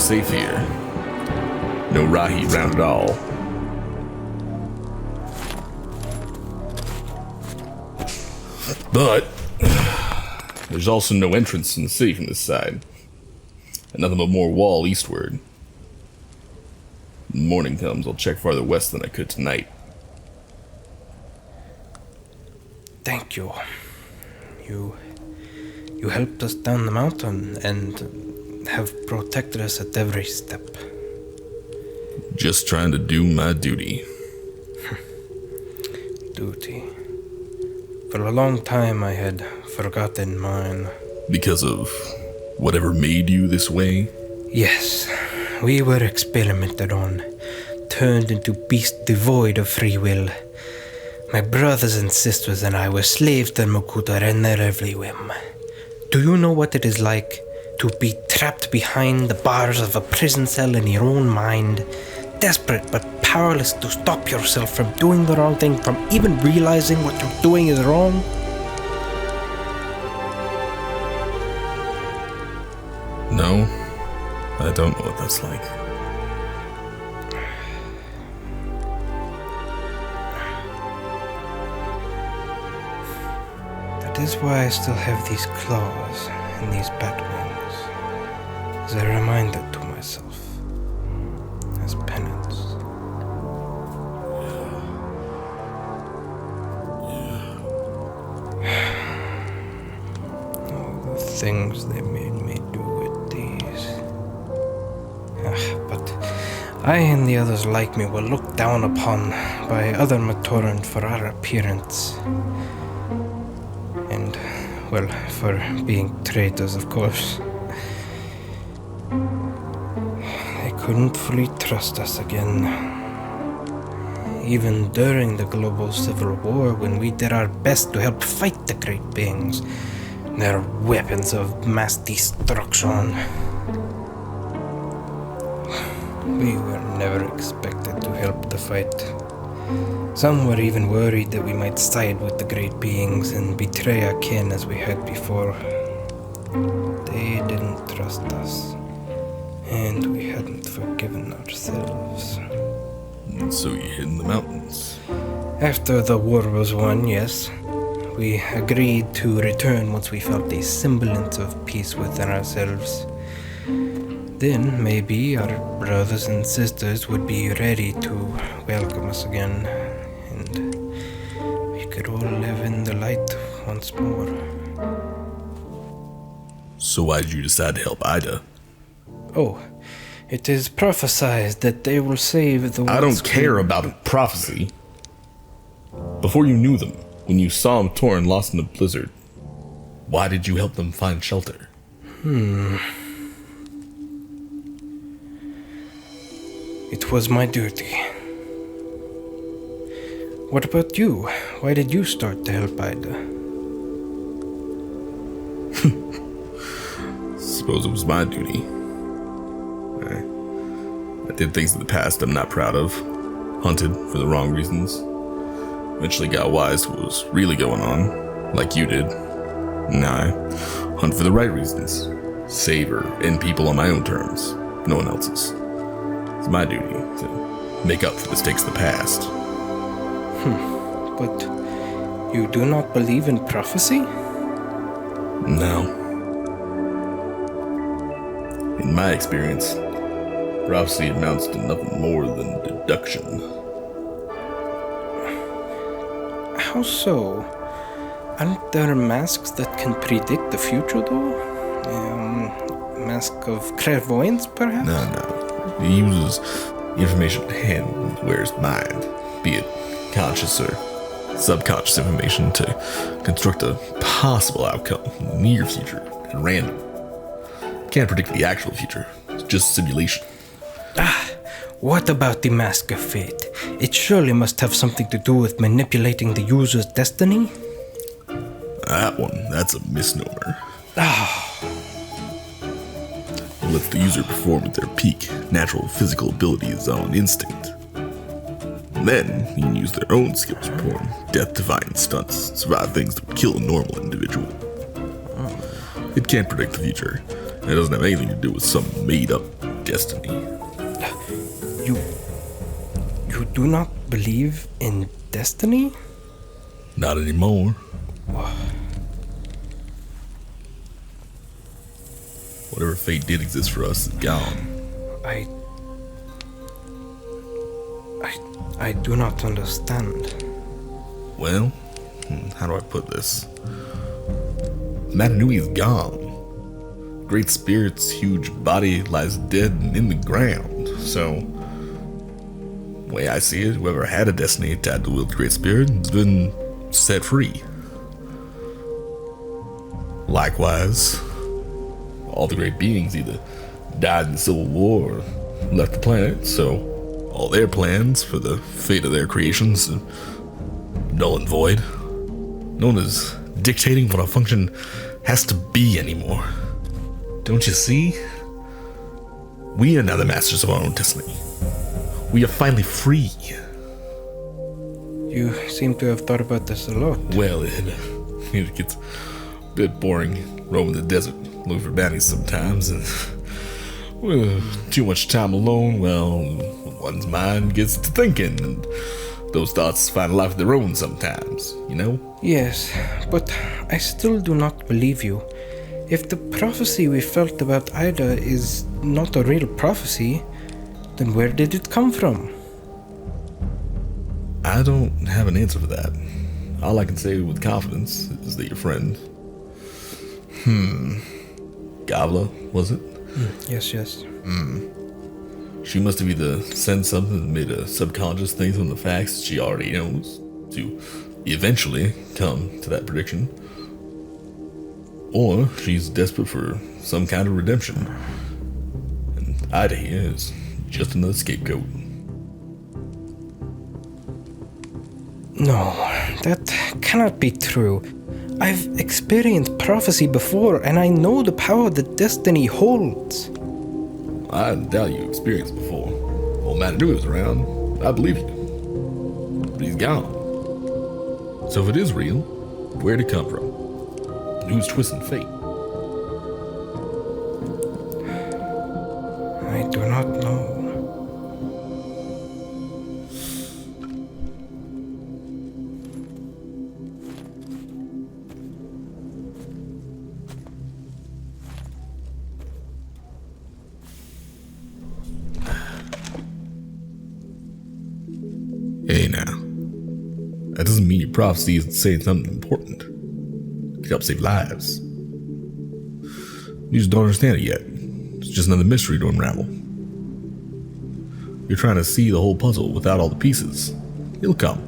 safe here. No Rahi round at all. But there's also no entrance to the city from this side. And nothing but more wall eastward. When morning comes, I'll check farther west than I could tonight. Thank you. You helped us down the mountain and have protected us at every step. Just trying to do my duty. Duty. For a long time I had forgotten mine. Because of whatever made you this way? Yes, we were experimented on, turned into beasts devoid of free will. My brothers and sisters and I were slaves to Makuta and their every whim. Do you know what it is like to be trapped behind the bars of a prison cell in your own mind, desperate but powerless to stop yourself from doing the wrong thing, from even realizing what you're doing is wrong? No, I don't know what that's like. That is why I still have these claws and these bat wings, as a reminder to myself, as penance. All the things they made me do with these. But I and the others like me were looked down upon by other Matoran for our appearance. And, well, for being traitors, of course. They couldn't fully trust us again. Even during the global civil war, when we did our best to help fight the great beings, their weapons of mass destruction. We were never expected to help the fight. Some were even worried that we might side with the great beings and betray our kin as we had before. They didn't trust us, and we hadn't forgiven ourselves. And so you hid in the mountains. After the war was won, yes. We agreed to return once we felt a semblance of peace within ourselves. Then maybe our brothers and sisters would be ready to welcome us again, and we could all live in the light once more. So why did you decide to help Ida? Oh, it is prophesied that they will save the world. I don't care about prophecy. Before you knew them, when you saw Torin lost in the blizzard, why did you help them find shelter? It was my duty. What about you? Why did you start to help Ida? Suppose it was my duty. I did things in the past I'm not proud of. Hunted for the wrong reasons. Eventually got wise to what was really going on, like you did. Now I hunt for the right reasons. Save her and people on my own terms, no one else's. It's my duty to make up for mistakes of the past. But you do not believe in prophecy? No. In my experience, prophecy amounts to nothing more than deduction. How so? Aren't there masks that can predict the future, though? Mask of clairvoyance, perhaps? No. He uses information at hand and wears mind, be it conscious or subconscious information, to construct a possible outcome in the near future at random. Can't predict the actual future, it's just simulation. What about the Mask of Fate? It surely must have something to do with manipulating the user's destiny? That's a misnomer. It lets the user perform at their peak natural physical abilities on instinct. Then, you can use their own skills to perform death-defying stunts, survive things that would kill a normal individual. It can't predict the future, and it doesn't have anything to do with some made-up destiny. You do not believe in destiny? Not anymore. Whatever fate did exist for us is gone. I do not understand. Well, how do I put this? Matanui is gone. Great Spirit's huge body lies dead and in the ground. So, the way I see it, whoever had a destiny tied to the will of the Great Spirit has been set free. Likewise, all the great beings either died in the Civil War or left the planet, so all their plans for the fate of their creations are null and void. No one is dictating what a function has to be anymore. Don't you see? We are now the masters of our own destiny. We are finally free. You seem to have thought about this a lot. Well, it gets a bit boring roaming the desert looking for bounties sometimes, and too much time alone, well, one's mind gets to thinking, and those thoughts find a life of their own sometimes, you know? Yes, but I still do not believe you. If the prophecy we felt about Ida is not a real prophecy, then where did it come from? I don't have an answer for that. All I can say with confidence is that your friend... Gavla, was it? Yes. She must have either said something that made a subconscious think from the facts she already knows to eventually come to that prediction. Or she's desperate for some kind of redemption. And Ida here is just another scapegoat. No, that cannot be true. I've experienced prophecy before, and I know the power that destiny holds. I doubt you experienced it before. Old Matanui was around. I believe you. But he's gone. So if it is real, where'd it come from? And who's twisting fate? I do not know. Hey now. That doesn't mean your prophecy isn't saying something important. It could help save lives. You just don't understand it yet. It's just another mystery to unravel. You're trying to see the whole puzzle without all the pieces. It'll come.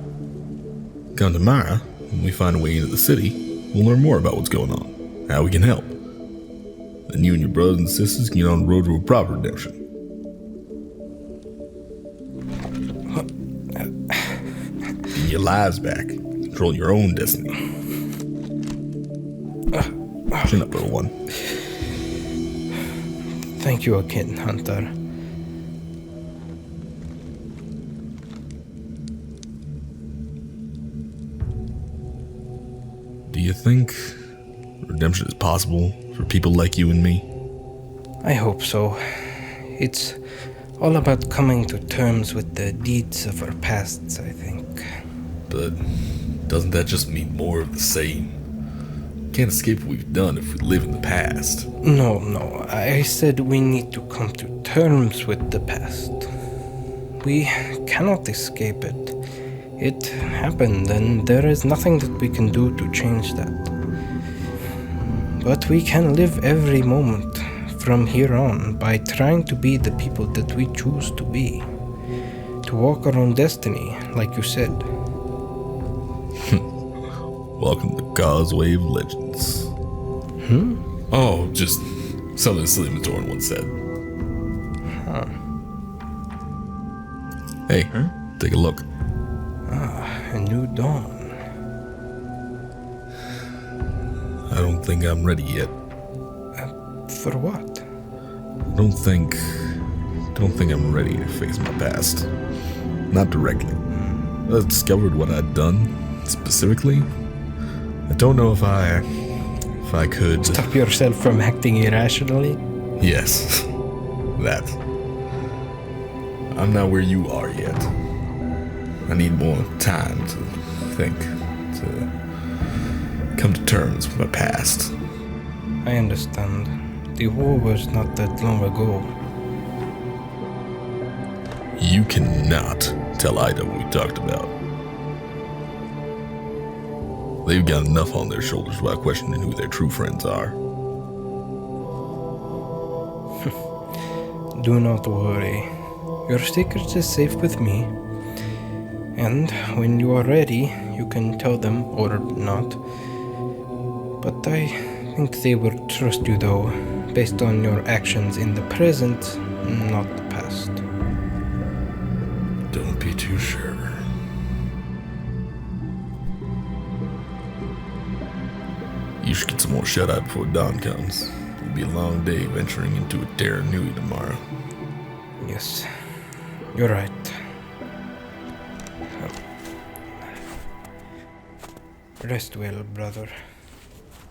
Come tomorrow, when we find a way into the city, we'll learn more about what's going on, how we can help. Then you and your brothers and sisters can get on the road to a proper redemption. Get your lives back. Control your own destiny. Chin up, little one. Thank you again, Hunter. Do you think redemption is possible for people like you and me? I hope so. It's all about coming to terms with the deeds of our pasts, I think. But doesn't that just mean more of the same? Can't escape what we've done if we live in the past. No. I said we need to come to terms with the past. We cannot escape it. It happened, and there is nothing that we can do to change that. But we can live every moment from here on by trying to be the people that we choose to be. To walk our own destiny, like you said. Welcome to Causeway of Legends. Oh, just something silly De-Matoran once said. Hey, take a look. A new dawn. I don't think I'm ready yet. For what? I don't think I'm ready to face my past. Not directly. I discovered what I'd done, specifically. I don't know if I could... Stop yourself from acting irrationally? Yes. That. I'm not where you are yet. I need more time to think, to come to terms with my past. I understand. The war was not that long ago. You cannot tell Ida what we talked about. They've got enough on their shoulders without questioning who their true friends are. Do not worry. Your secret is safe with me. And when you are ready, you can tell them or not. But I think they will trust you though, based on your actions in the present, not the past. Don't be too sure. You should get some more shut-eye before dawn comes. It'll be a long day venturing into a Terra Nui tomorrow. Yes, you're right. Rest well, brother.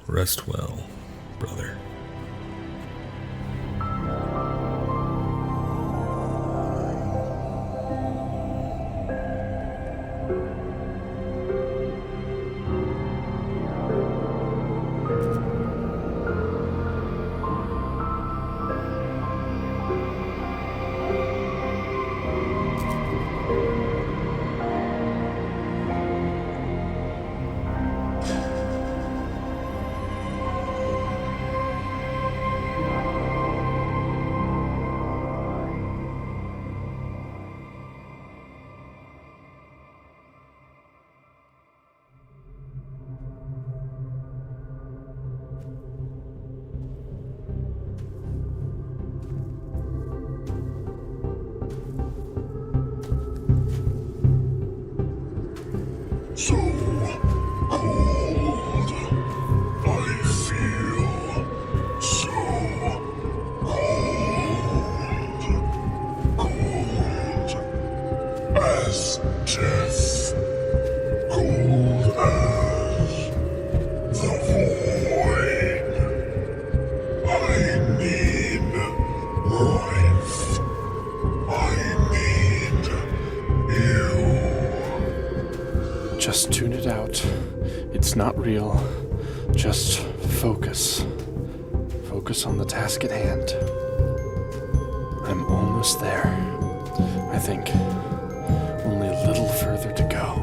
Rest well, brother. So cold, I feel so cold as death, cold as the void. I need life, I need you. Just tune it out. It's not real. Just focus. Focus on the task at hand. I'm almost there. I think only a little further to go.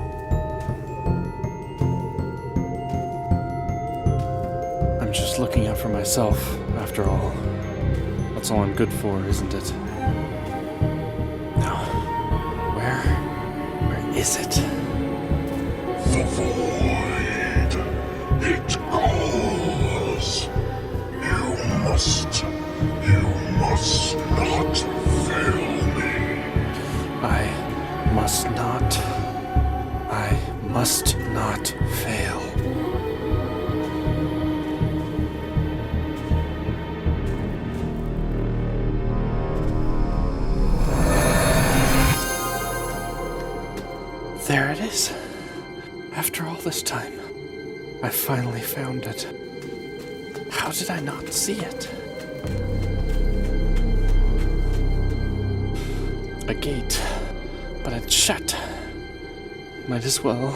I'm just looking out for myself, after all. That's all I'm good for, isn't it? Now, where is it? The void, it calls. You must not fail me. I must not fail. There it is. After all this time, I finally found it. How did I not see it? A gate, but it's shut. Might as well.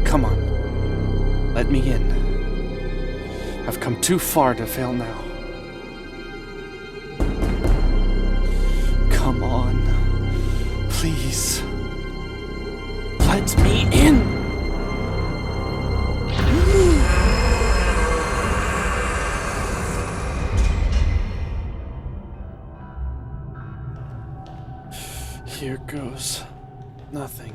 Come on, let me in. I've come too far to fail now. Come on, please. Let me in! Here goes nothing.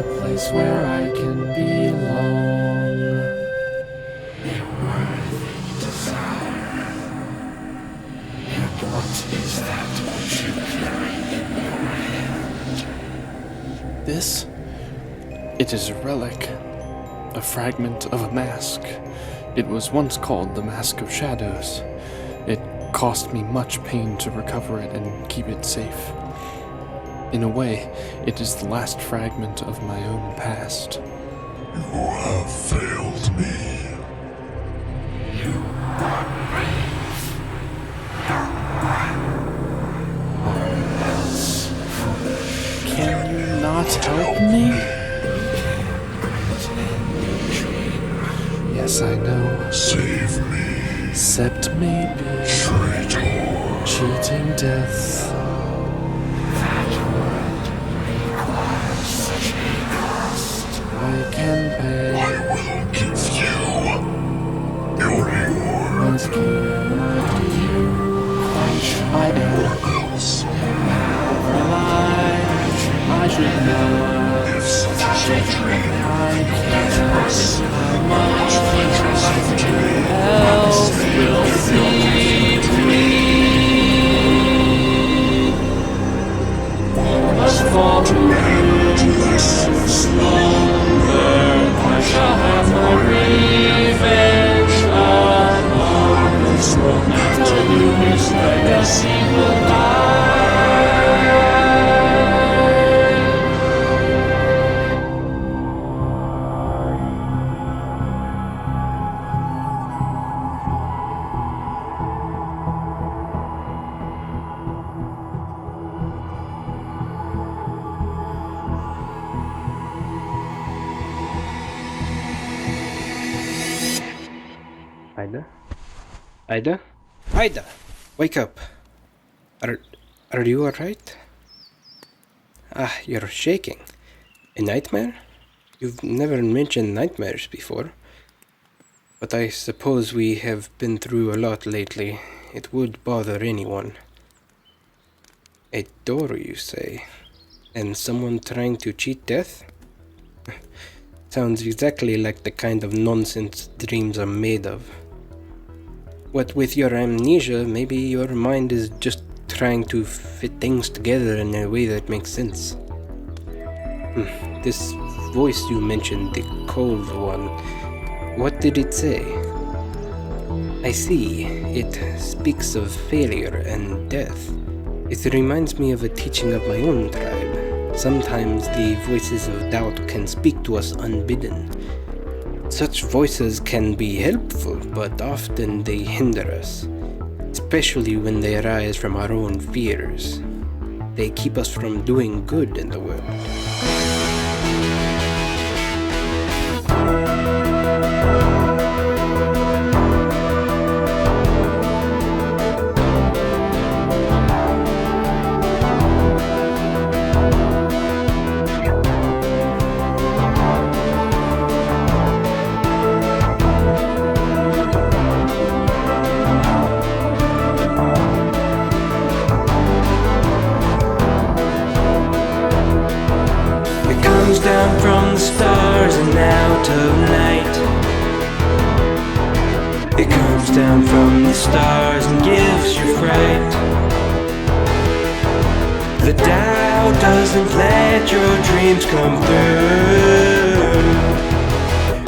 a place where I can belong. A worthy desire. And what is that which you carry in your hand? This? It is a relic. A fragment of a mask. It was once called the Mask of Shadows. It cost me much pain to recover it and keep it safe. In a way, it is the last fragment of my own past. You have failed me. You are brave. Can you not help me? Yes, I know. Save me, Except maybe traitor. cheating death. I can pay. I will give you your reward. What can I do? I am. Or else, I should know. if such is your dream, I can't. how much vengeance to me. Else will see me. Must fall to Endless slumber. I shall have my revenge upon this romantic legacy will die. Ida? Ida? Ida! Wake up! Are you alright? Ah, you're shaking. A nightmare? You've never mentioned nightmares before. But I suppose we have been through a lot lately. It would bother anyone. A door, you say? And someone trying to cheat death? Sounds exactly like the kind of nonsense dreams are made of. What with your amnesia, maybe your mind is just trying to fit things together in a way that makes sense. This voice you mentioned, the cold one, what did it say? I see, it speaks of failure and death. It reminds me of a teaching of my own tribe. Sometimes the voices of doubt can speak to us unbidden. Such voices can be helpful, but often they hinder us, especially when they arise from our own fears. They keep us from doing good in the world. Down from the stars and out of night. It comes down from the stars and gives you fright. The doubt doesn't let your dreams come through.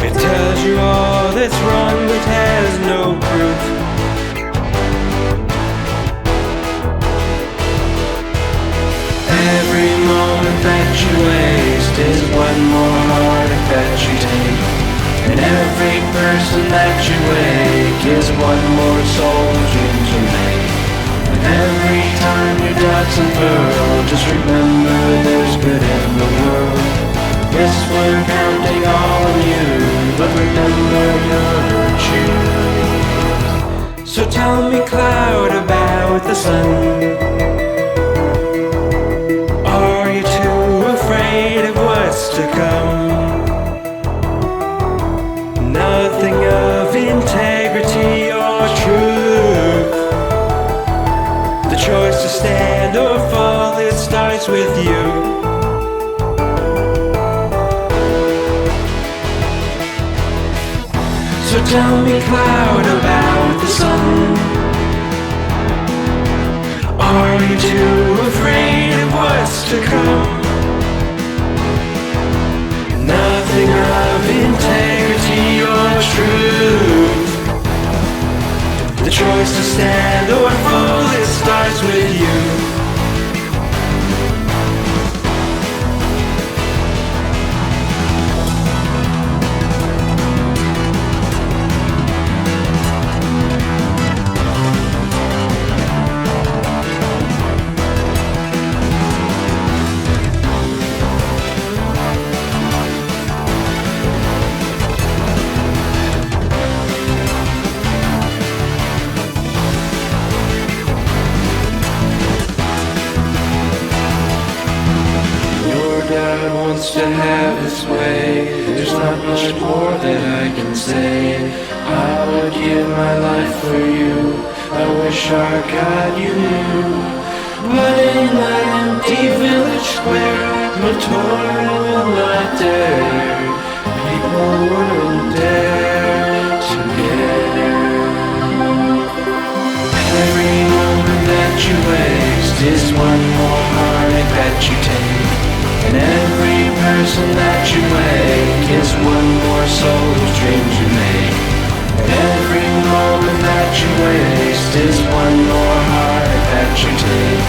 It tells you all that's wrong but has no proof. Every moment that you waste is one more heartache that you take. And every person that you wake is one more soul dream to make. And every time your doubts unfurl, just remember there's good in the world. Yes, we're counting all on you, but remember your choose. So tell me, cloud, about the sun. Are you too afraid of what's to come? Nothing of integrity or truth. The choice to stand or fall, it starts with you. tell me, cloud about the sun. Are you too afraid of what's to come? Nothing of integrity or truth. The choice to stand or fall, it starts with you. To have its way, there's not much more that I can say. I would give my life for you, I wish our God you knew. But in that empty village square, Matoran will not dare. People wouldn't dare to care. Every moment that you waste is one more heartache that you take. And every person that you wake is one more soul whose dreams you make. And every moment that you waste is one more heart that you take.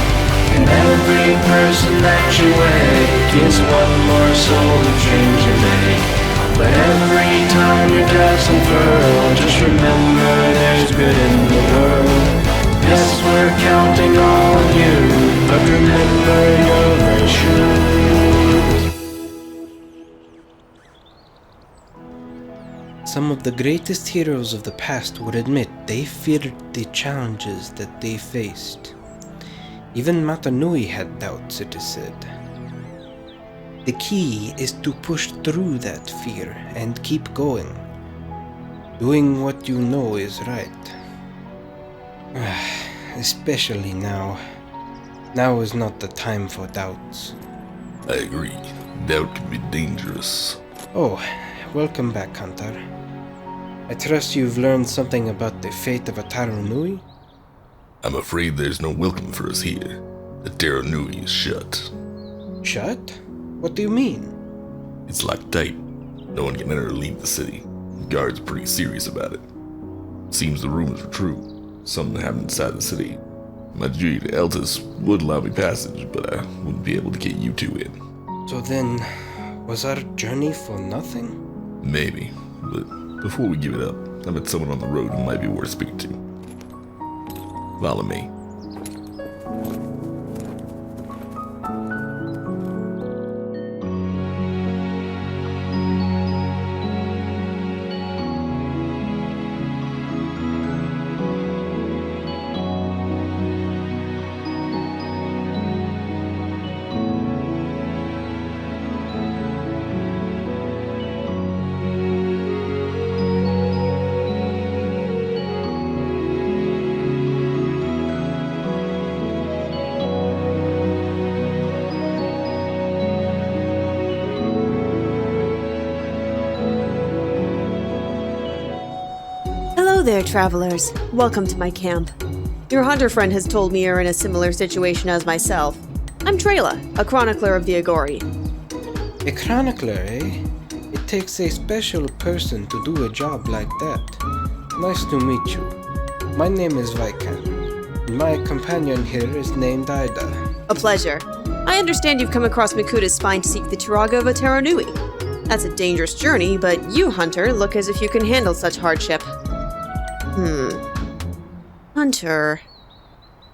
And every person that you wake is one more soul whose dreams you make. But every time your doubts unfurl, just remember there's good in the world. Yes, we're counting on you, but remember you're very sure. Some of the greatest heroes of the past would admit they feared the challenges that they faced. Even Matanui had doubts, it is said. The key is to push through that fear and keep going, doing what you know is right. Especially now. Now is not the time for doubts. I agree. Doubt can be dangerous. Oh, welcome back, Hunter. I trust you've learned something about the fate of a Taro Nui? I'm afraid there's no welcome for us here. The Taro Nui is shut. Shut? What do you mean? It's locked tight. No one can enter or leave the city. The guard's pretty serious about it. Seems the rumors are true. Something happened inside the city. My duty to Eltis would allow me passage, but I wouldn't be able to get you two in. So then, was our journey for nothing? Maybe, but before we give it up, I met someone on the road who might be worth speaking to. Follow me. Hello there, travelers. Welcome to my camp. Your hunter friend has told me you're in a similar situation as myself. I'm Trela, a chronicler of the Agori. A chronicler, eh? It takes a special person to do a job like that. Nice to meet you. My name is Vaikan. My companion here is named Ida. A pleasure. I understand you've come across Makuta's spine to seek the Turaga of a Taro Nui. That's a dangerous journey, but you, Hunter, look as if you can handle such hardship. Hunter,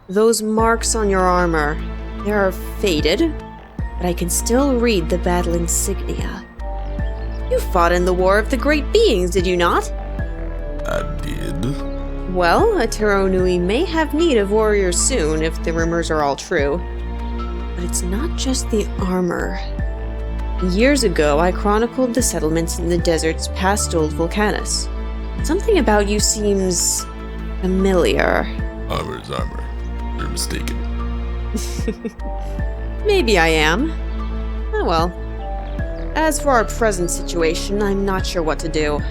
those marks on your armor, they are faded, but I can still read the battle insignia. You fought in the War of the Great Beings, did you not? I did. Well, a Taro Nui may have need of warriors soon, if the rumors are all true. But it's not just the armor. Years ago, I chronicled the settlements in the deserts past Old Vulcanus. Something about you seems familiar. Armor is armor. You're mistaken. Maybe I am. Oh well. As for our present situation, I'm not sure what to do.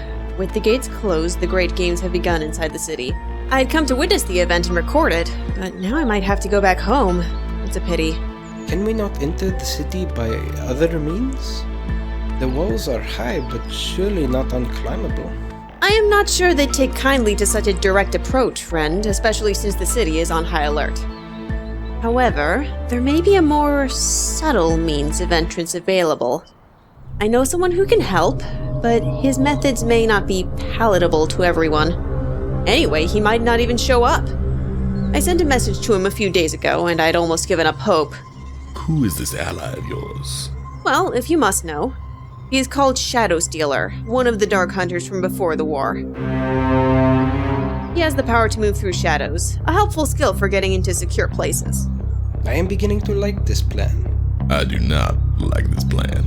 With the gates closed, the great games have begun inside the city. I had come to witness the event and record it, but now I might have to go back home. It's a pity. Can we not enter the city by other means? The walls are high, but surely not unclimbable. I am not sure they'd take kindly to such a direct approach, friend, especially since the city is on high alert. However, there may be a more subtle means of entrance available. I know someone who can help, but his methods may not be palatable to everyone. Anyway, he might not even show up. I sent a message to him a few days ago, and I'd almost given up hope. Who is this ally of yours? Well, if you must know, he is called Shadow Stealer, one of the Dark Hunters from before the war. He has the power to move through shadows, a helpful skill for getting into secure places. I am beginning to like this plan. I do not like this plan.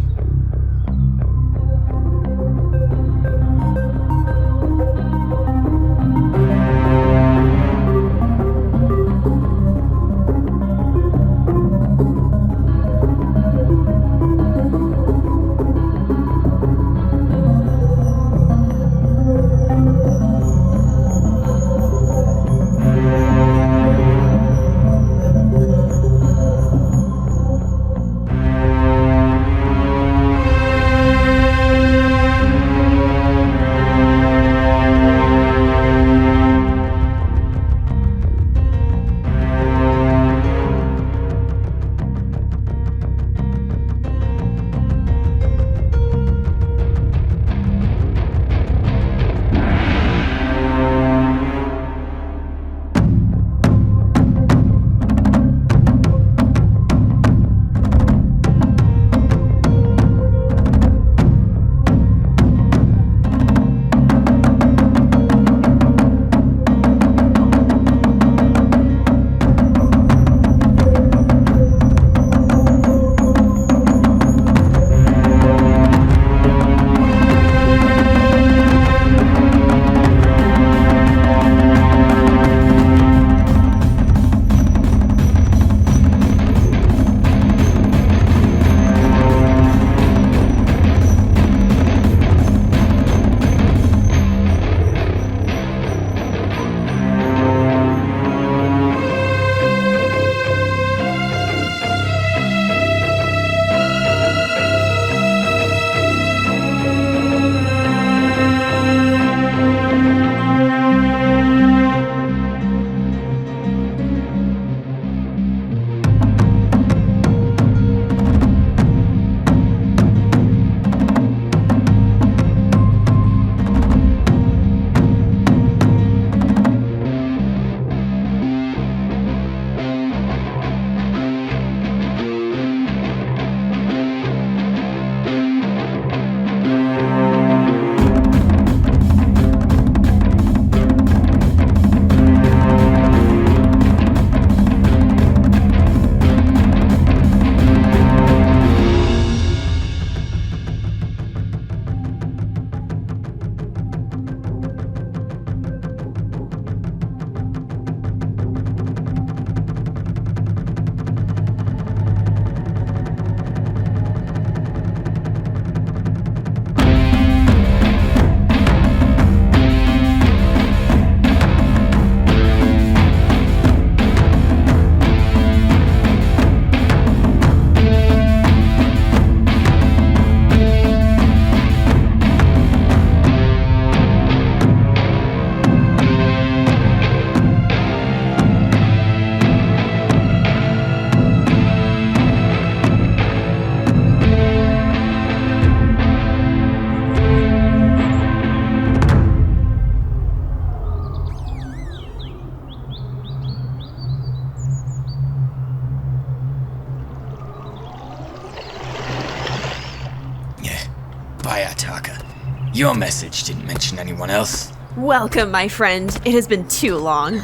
Your message didn't mention anyone else. Welcome, my friend. It has been too long.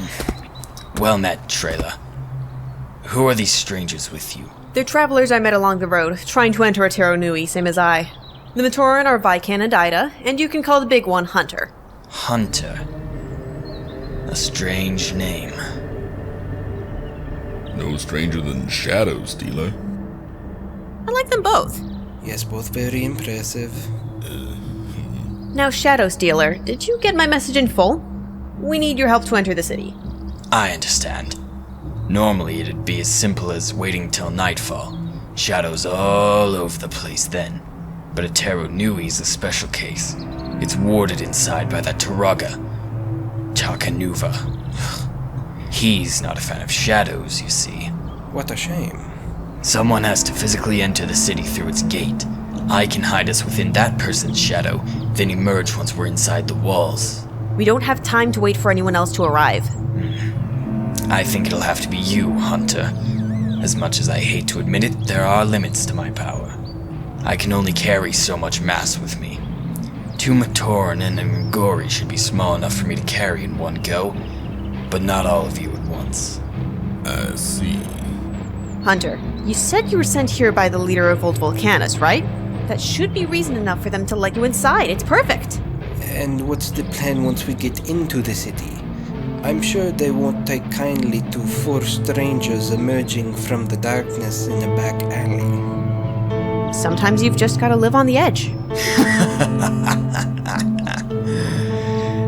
Well met, Trayla. Who are these strangers with you? They're travelers I met along the road, trying to enter Otero Nui, same as I. The Matoran are Vikan and Ida, and you can call the big one Hunter. Hunter. A strange name. No stranger than Shadow Stealer. I like them both. Yes, both very impressive. Now, Shadow Stealer, did you get my message in full? We need your help to enter the city. I understand. Normally it'd be as simple as waiting till nightfall. Shadows all over the place then. But Atero Nui's a special case. It's warded inside by that Turaga, Takanuva. He's not a fan of shadows, you see. What a shame. Someone has to physically enter the city through its gate. I can hide us within that person's shadow, then emerge once we're inside the walls. We don't have time to wait for anyone else to arrive. I think it'll have to be you, Hunter. As much as I hate to admit it, there are limits to my power. I can only carry so much mass with me. 2 Matoran and a Ngori should be small enough for me to carry in one go, but not all of you at once. I see. Hunter, you said you were sent here by the leader of Old Volcanus, right? That should be reason enough for them to let you inside. It's perfect. And what's the plan once we get into the city? I'm sure they won't take kindly to 4 strangers emerging from the darkness in a back alley. Sometimes you've just gotta live on the edge.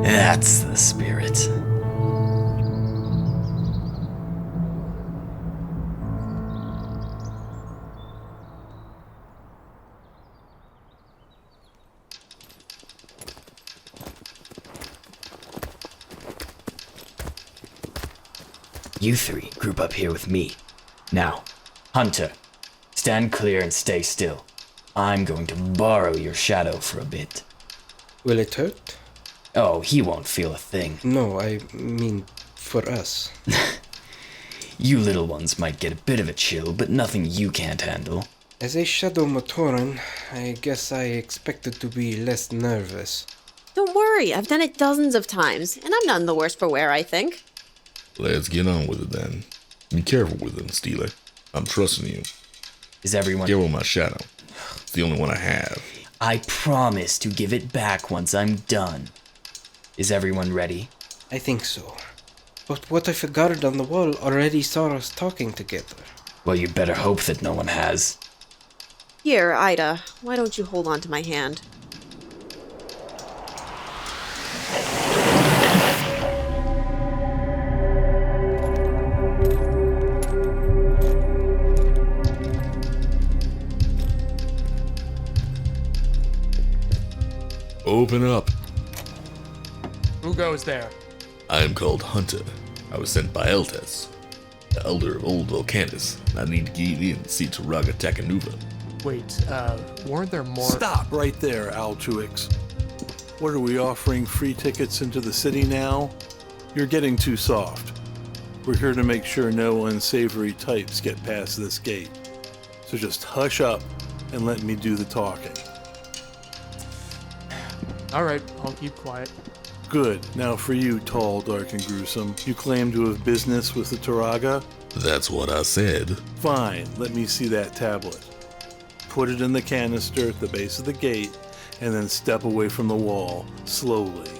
That's the spirit. You 3 group up here with me. Now, Hunter, stand clear and stay still. I'm going to borrow your shadow for a bit. Will it hurt? Oh, he won't feel a thing. No, I mean for us. You little ones might get a bit of a chill, but nothing you can't handle. As a Shadow Matoran, I guess I expected to be less nervous. Don't worry, I've done it dozens of times, and I'm none the worse for wear, I think. Let's get on with it then. Be careful with it, Stealer. I'm trusting you. Is everyone... Get with my shadow. It's the only one I have. I promise to give it back once I'm done. Is everyone ready? I think so. But what if a guard on the wall already saw us talking together? Well, you better hope that no one has. Here, Ida, why don't you hold on to my hand? Open up. Who goes there? I am called Hunter. I was sent by Eltes, the elder of Old Volcanus. I need to get in and see Turaga Takanuva. Wait, weren't there more? Stop right there, Altruix. What are we offering free tickets into the city now? You're getting too soft. We're here to make sure no unsavory types get past this gate. So just hush up and let me do the talking. Alright, I'll keep quiet. Good. Now for you, tall, dark, and gruesome. You claim to have business with the Turaga? That's what I said. Fine, let me see that tablet. Put it in the canister at the base of the gate, and then step away from the wall, slowly.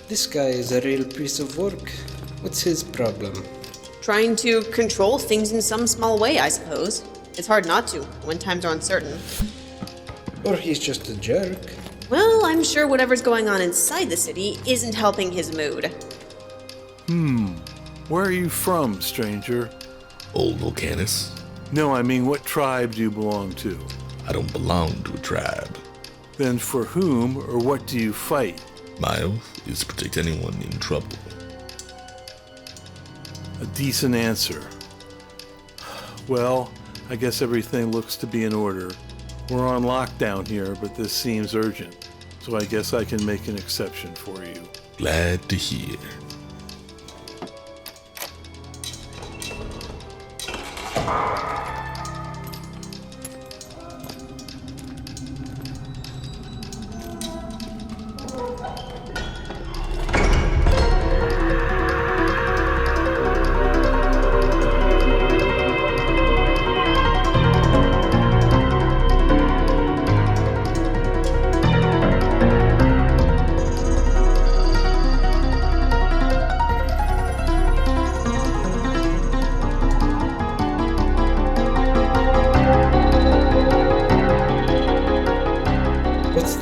This guy is a real piece of work. What's his problem? Trying to control things in some small way, I suppose. It's hard not to, when times are uncertain. Or he's just a jerk. Well, I'm sure whatever's going on inside the city isn't helping his mood. Where are you from, stranger? Old Volcanus. No, I mean, what tribe do you belong to? I don't belong to a tribe. Then for whom or what do you fight? My oath is to protect anyone in trouble. A decent answer. Well, I guess everything looks to be in order. We're on lockdown here, but this seems urgent, so I guess I can make an exception for you. Glad to hear.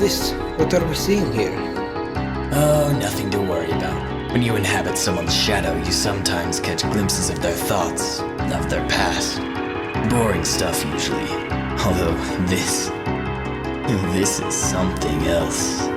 is this? What are we seeing here? Oh, nothing to worry about. When you inhabit someone's shadow, you sometimes catch glimpses of their thoughts, of their past. Boring stuff, usually. Although this is something else.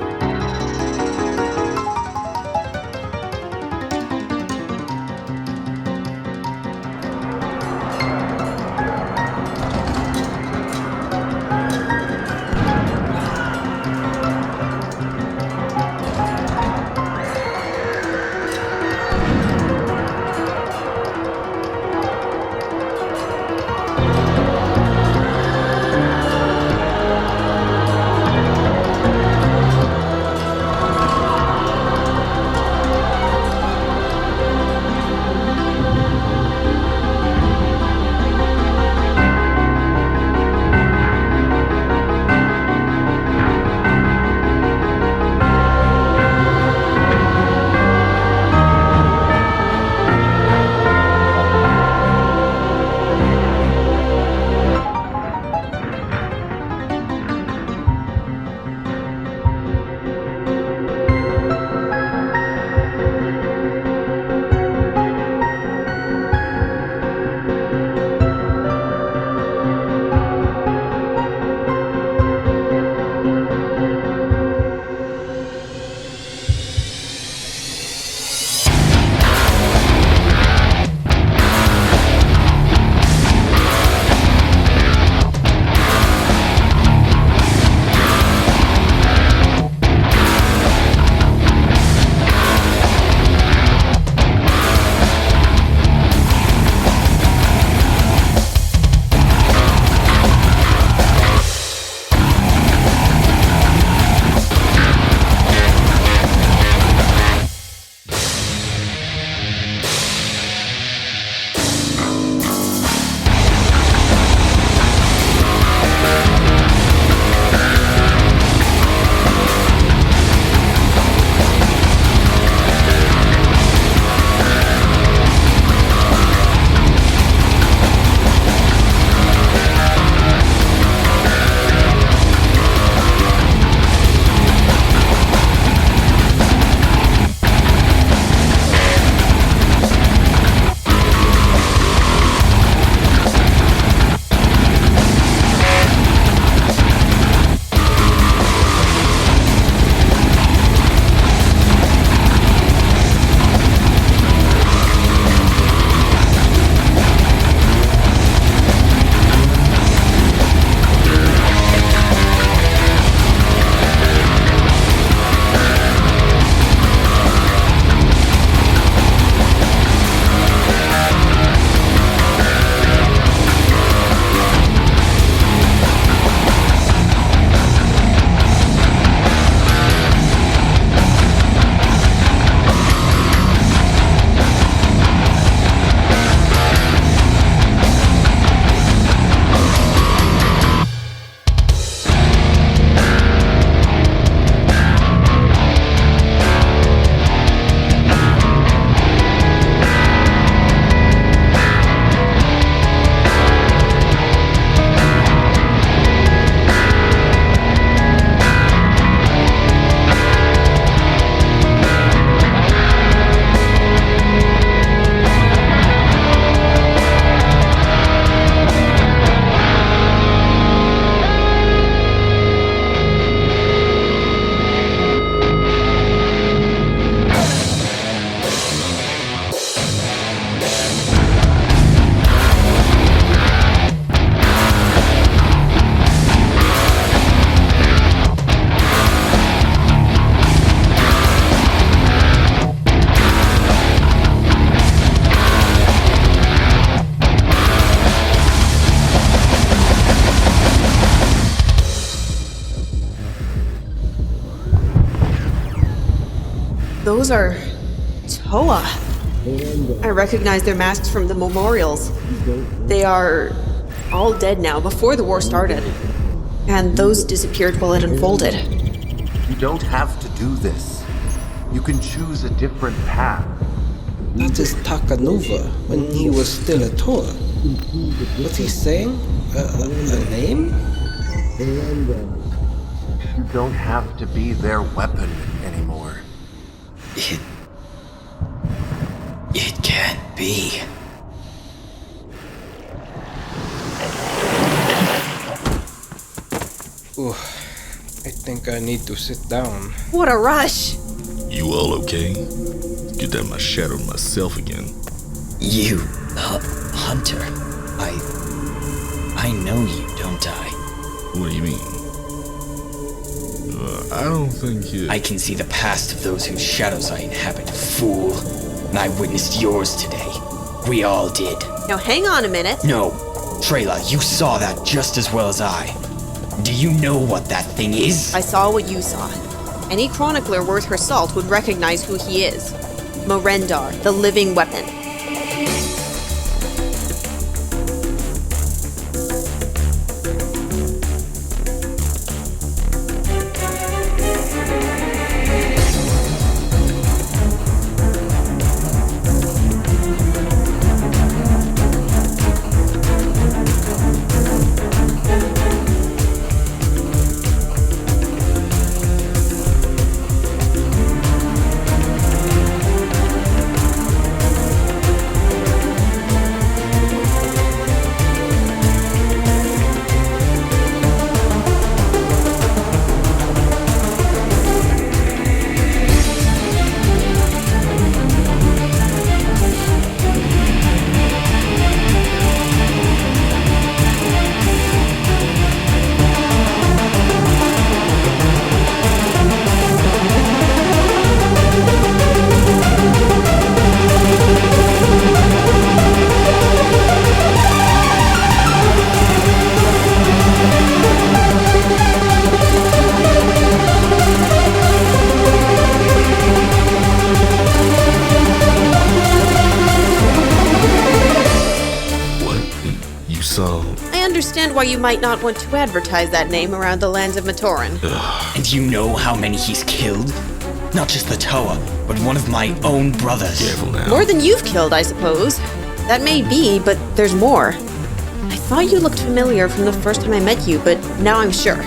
Those are Toa. I recognize their masks from the memorials. They are all dead now, before the war started. And those disappeared while it unfolded. You don't have to do this. You can choose a different path. That is Takanova, when he was still a Toa. What's he saying? A name? You don't have to be their weapon anymore. It can't be. Ooh, I think I need to sit down. What a rush! You all okay? Get down my shadow myself again. You, Hunter. I know you, don't I? What do you mean? I don't think you... I can see the past of those whose shadows I inhabit, fool. And I witnessed yours today. We all did. Now hang on a minute. No, Trayla, you saw that just as well as I. Do you know what that thing is? I saw what you saw. Any chronicler worth her salt would recognize who he is. Morendar, the living weapon. Why you might not want to advertise that name around the lands of Matoran. And you know how many he's killed? Not just the Toa, but one of my own brothers. Careful now. More than you've killed, I suppose. That may be, but there's more. I thought you looked familiar from the first time I met you, but now I'm sure.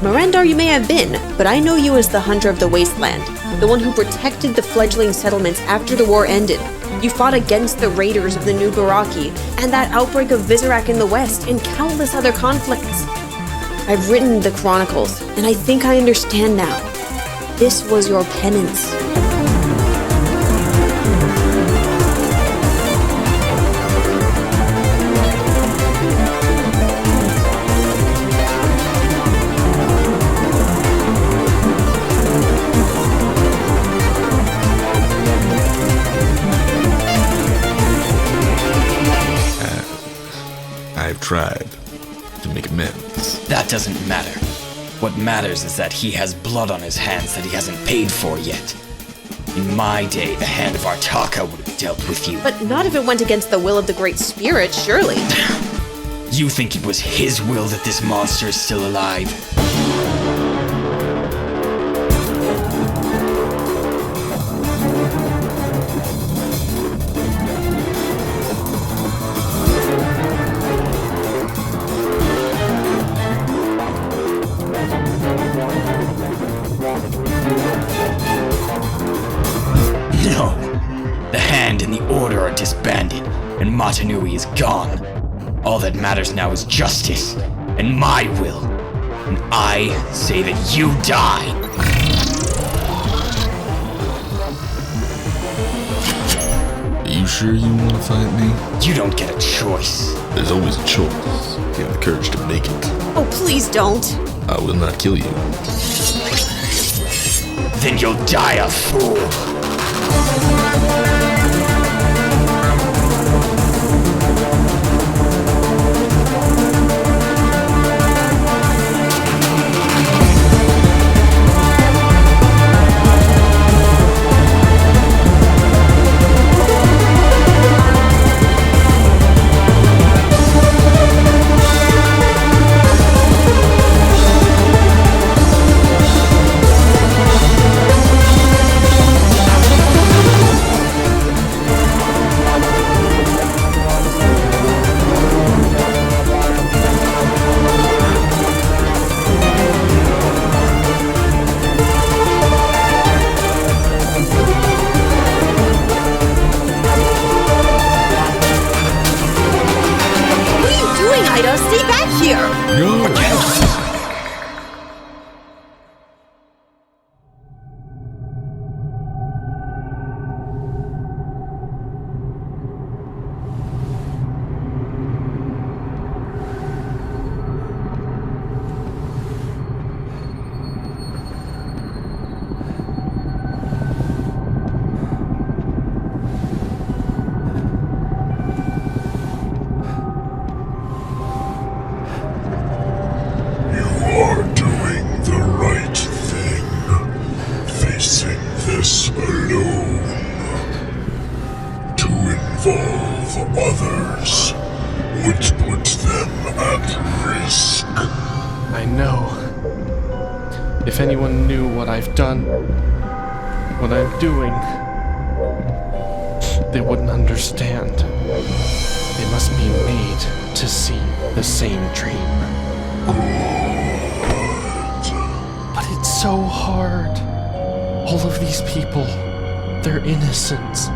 Morendar you may have been, but I know you as the Hunter of the Wasteland, the one who protected the fledgling settlements after the war ended. You fought against the raiders of the New Baraki, and that outbreak of Vizorak in the west, and countless other conflicts. I've written the chronicles, and I think I understand now. This was your penance. I've tried to make amends. That doesn't matter. What matters is that he has blood on his hands that he hasn't paid for yet. In my day, the hand of Artaka would have dealt with you. But not if it went against the will of the Great Spirit, surely. You think it was his will that this monster is still alive? No. The Hand and the Order are disbanded, and Matanui is gone. All that matters now is justice, and my will. And I say that you die. Are you sure you want to fight me? You don't get a choice. There's always a choice. If you have the courage to make it. Oh, please don't. I will not kill you. Then you'll die a fool. Stay back here! Others would put them at risk. I know. If anyone knew what I've done, what I'm doing, they wouldn't understand. They must be made to see the same dream. But it's so hard. All of these people, they're innocents.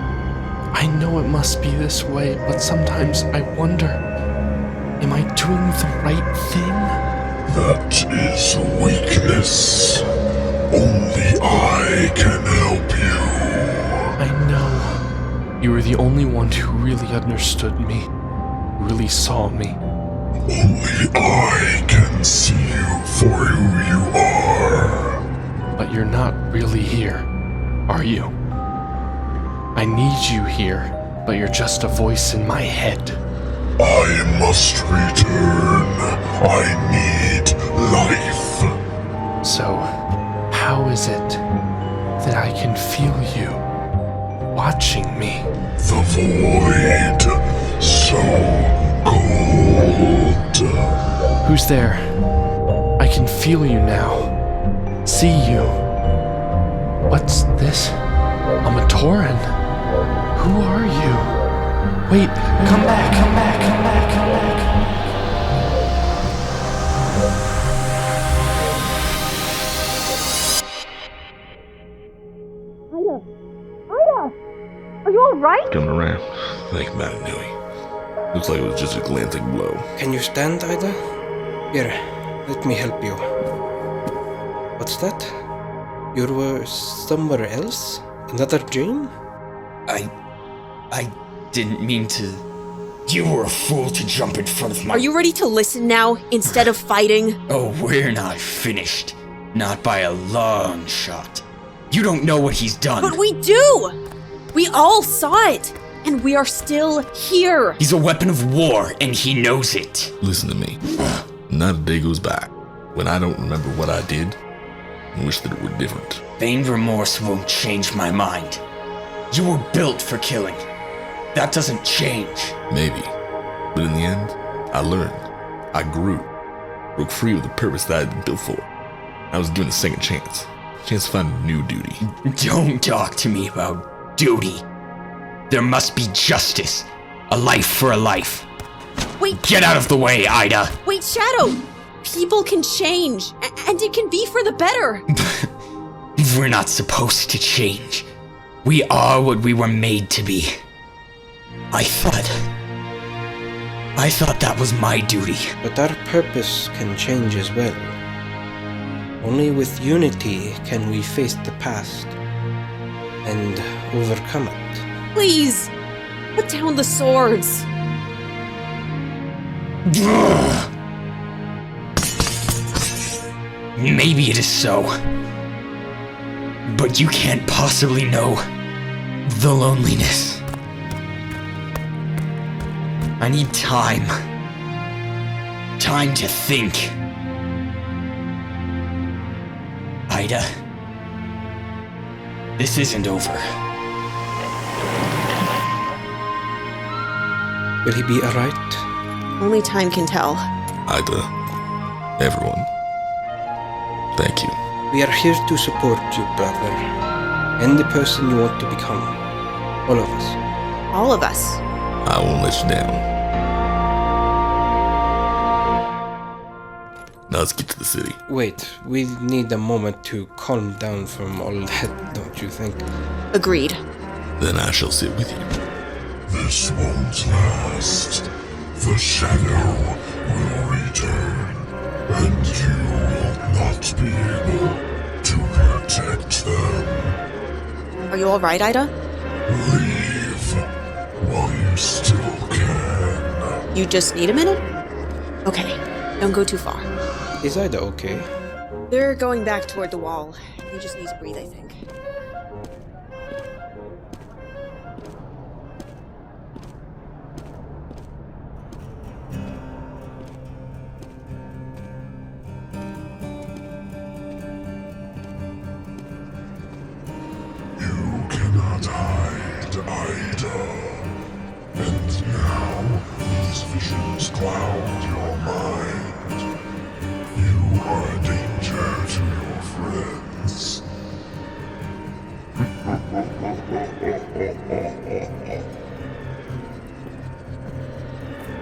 I know it must be this way, but sometimes I wonder, am I doing the right thing? That is a weakness. Only I can help you. I know. You were the only one who really understood me, who really saw me. Only I can see you for who you are. But you're not really here, are you? I need you here, but you're just a voice in my head. I must return. I need life. So, how is it that I can feel you watching me? The void, so cold. Who's there? I can feel you now. See you. What's this? A Matoran? Who are you? Wait, come back, come back, come back, come back. Ida! Are you alright? Coming around. Think about it, Nui. Looks like it was just a glancing blow. Can you stand, Ida? Here, let me help you. What's that? You were somewhere else? Another dream? I didn't mean to. You were a fool to jump in front of my. Are you ready to listen now, instead of fighting? Oh, we're not finished. Not by a long shot. You don't know what he's done. But we do! We all saw it! And we are still here! He's a weapon of war, and he knows it. Listen to me. Not a day goes by when I don't remember what I did and wish that it were different. Vain remorse won't change my mind. You were built for killing. That doesn't change. Maybe. But in the end, I learned. I grew. Broke free with the purpose that I'd been built for. I was given a second chance. A chance to find a new duty. Don't talk to me about duty. There must be justice. A life for a life. Wait! Get out of the way, Ida! Wait, Shadow! People can change, and it can be for the better! We're not supposed to change. We are what we were made to be. I thought that was my duty. But our purpose can change as well. Only with unity can we face the past and overcome it. Please! Put down the swords! Maybe it is so. But you can't possibly know the loneliness. I need time. Time to think. Ida, this isn't over. Will he be alright? Only time can tell. Ida, everyone, thank you. We are here to support you, brother, and the person you want to become. All of us. All of us. I won't let you down. Now let's get to the city. Wait, we need a moment to calm down from all that, don't you think? Agreed. Then I shall sit with you. This won't last. The shadow will return, and you will not be able to protect them. Are you alright, Ida? Leave while you still can. You just need a minute? Okay, don't go too far. Is Ida okay? They're going back toward the wall. They just need to breathe, I think. You cannot hide, Ida. And now these visions cloud your mind. You are a danger to your friends.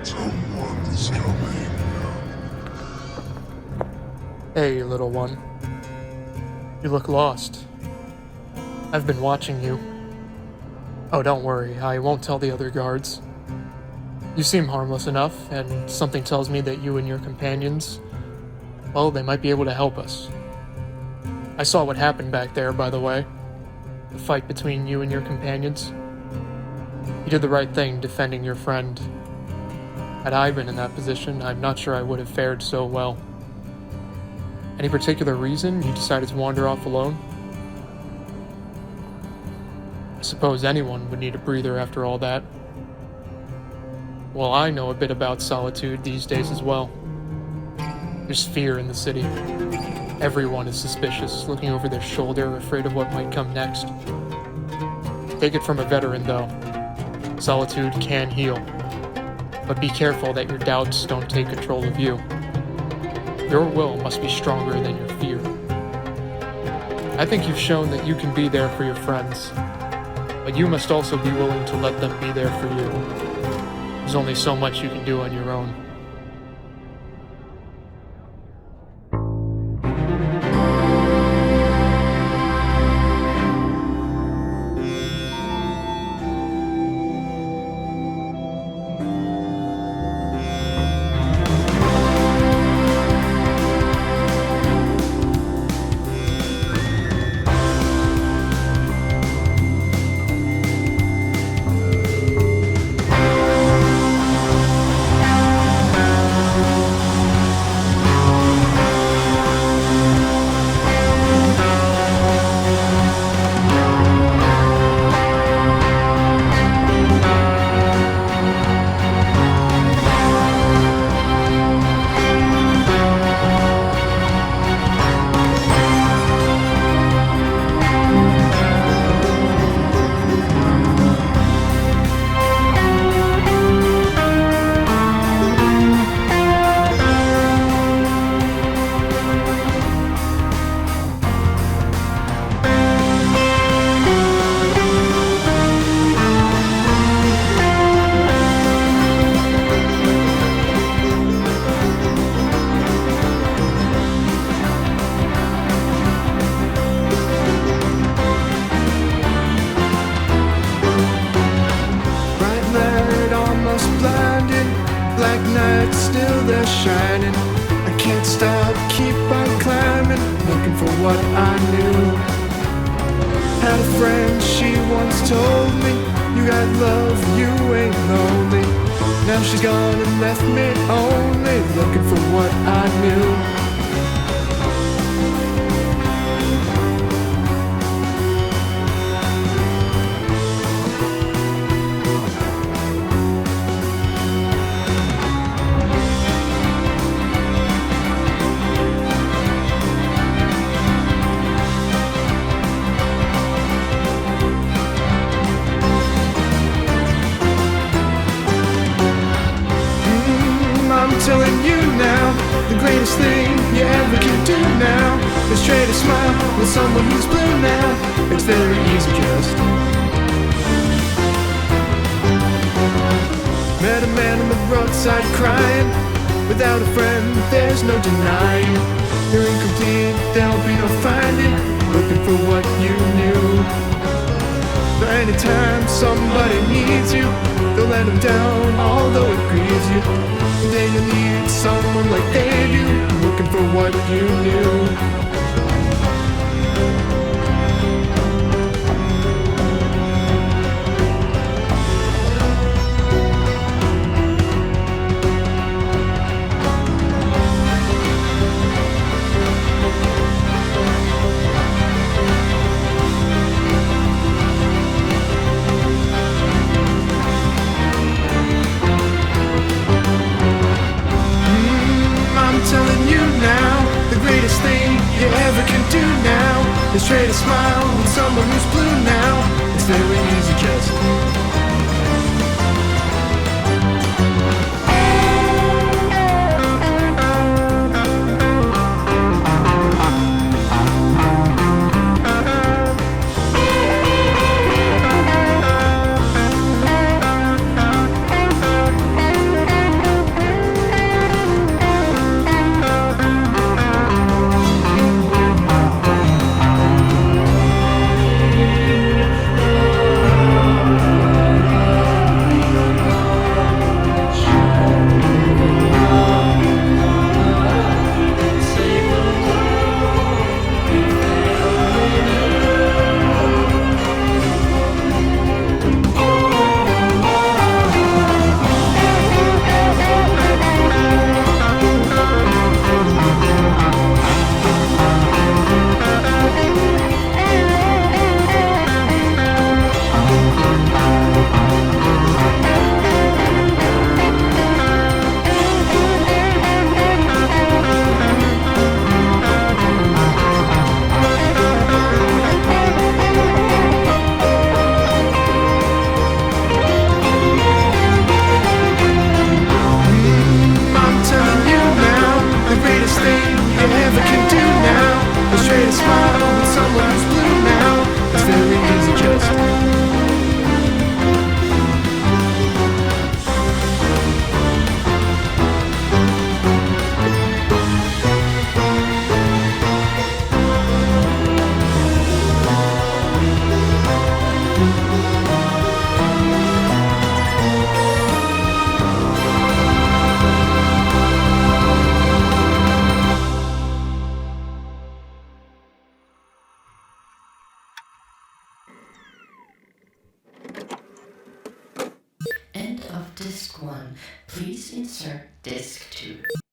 Someone's coming. Hey, little one. You look lost. I've been watching you. Oh, don't worry, I won't tell the other guards. You seem harmless enough, and something tells me that you and your companions, well, they might be able to help us. I saw what happened back there, by the way. The fight between you and your companions. You did the right thing defending your friend. Had I been in that position, I'm not sure I would have fared so well. Any particular reason you decided to wander off alone? I suppose anyone would need a breather after all that. Well, I know a bit about solitude these days as well. There's fear in the city. Everyone is suspicious, looking over their shoulder, afraid of what might come next. Take it from a veteran, though. Solitude can heal. But be careful that your doubts don't take control of you. Your will must be stronger than your fear. I think you've shown that you can be there for your friends. But you must also be willing to let them be there for you. There's only so much you can do on your own. shining. I can't stop, keep on climbing, looking for what I knew. Had a friend, she once told me, you got love, you ain't lonely. Now she's gone and left me only, looking for what I knew. Telling you now, the greatest thing you ever can do now is trade a smile with someone who's blue now. It's very easy just. Met a man on the roadside crying. Without a friend, there's no denying. You're incomplete, there'll be no finding. Looking for what you knew. But anytime somebody needs you, Don't let them down, although it grieves you. One day you need someone like they do, looking for what you knew. I'm telling you now, the greatest thing you ever can do now is trade a smile with someone who's blue now. It's very easy just End of disc 1. Please insert disc 2.